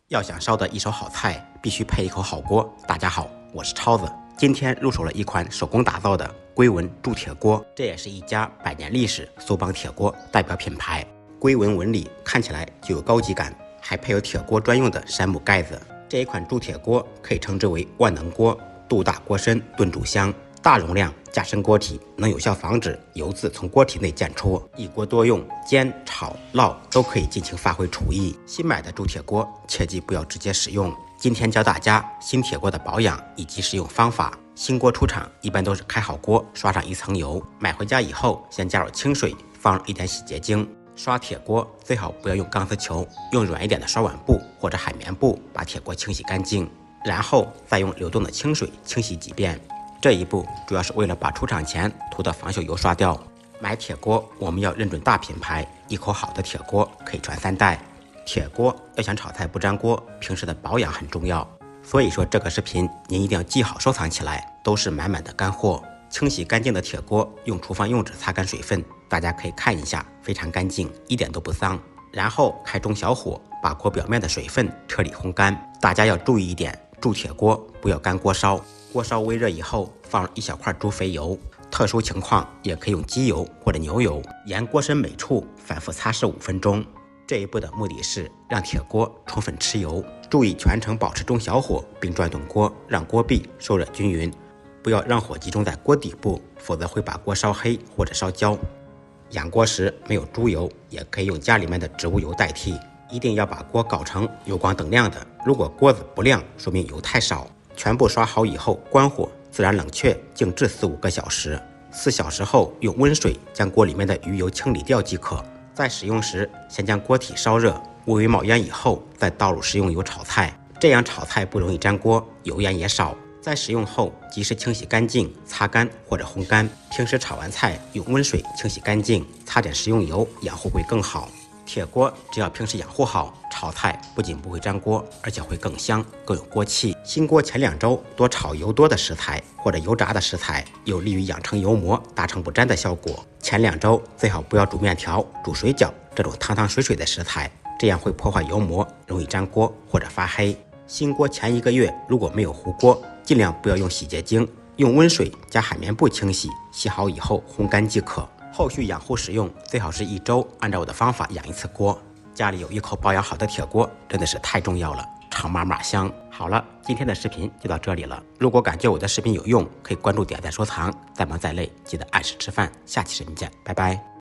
要想烧得一手好菜，必须配一口好锅。大家好，我是超子，今天入手了一款手工打造的龟纹铸铁锅，这也是一家100年历史苏邦铁锅代表品牌。龟纹纹理看起来就有高级感，还配有铁锅专用的杉木盖子。这一款铸铁锅可以称之为万能锅，肚大锅深，炖煮香。大容量加深锅体，能有效防止油渍从锅体内溅出。一锅多用，煎、炒、烙都可以尽情发挥厨艺。新买的铸铁锅切记不要直接使用。今天教大家新铁锅的保养以及使用方法。新锅出厂一般都是开好锅，刷上一层油。买回家以后，先加入清水，放入一点洗洁精。刷铁锅最好不要用钢丝球，用软一点的刷碗布或者海绵布把铁锅清洗干净，然后再用流动的清水清洗几遍。这一步主要是为了把出厂前涂的防锈油刷掉。买铁锅我们要认准大品牌，一口好的铁锅可以传3代。铁锅要想炒菜不粘锅，平时的保养很重要。所以说这个视频您一定要记好收藏起来，都是满满的干货。清洗干净的铁锅，用厨房用纸擦干水分，大家可以看一下，非常干净，一点都不脏。然后开中小火，把锅表面的水分彻底烘干。大家要注意一点，铸铁锅不要干锅烧。锅烧微热以后，放入1小块猪肥油，特殊情况也可以用鸡油或者牛油，沿锅身每处反复擦拭5分钟。这一步的目的是让铁锅充分吃油，注意全程保持中小火，并转动锅，让锅壁受热均匀，不要让火集中在锅底部，否则会把锅烧黑或者烧焦。养锅时没有猪油，也可以用家里面的植物油代替，一定要把锅搞成油光锃亮的，如果锅子不亮，说明油太少。全部刷好以后，关火，自然冷却静置4-5个小时。4小时后，用温水将锅里面的余油清理掉即可。在使用时，先将锅体烧热，微微冒烟以后，再倒入食用油炒菜，这样炒菜不容易粘锅，油烟也少。在使用后，及时清洗干净，擦干或者烘干。平时炒完菜用温水清洗干净，擦点食用油，养护会更好。铁锅只要平时养护好，炒菜不仅不会粘锅，而且会更香，更有锅气。新锅前2周多炒油多的食材或者油炸的食材，有利于养成油膜，达成不粘的效果。前2周最好不要煮面条、煮水饺这种汤汤水水的食材，这样会破坏油膜，容易粘锅或者发黑。新锅前1个月如果没有糊锅，尽量不要用洗洁精，用温水加海绵布清洗，洗好以后烘干即可。后续养护使用最好是1周，按照我的方法养1次锅。家里有一口保养好的铁锅真的是太重要了，尝嘛嘛香。好了，今天的视频就到这里了。如果感觉我的视频有用，可以关注、点赞、收藏。再忙再累，记得按时吃饭。下期视频见，拜拜。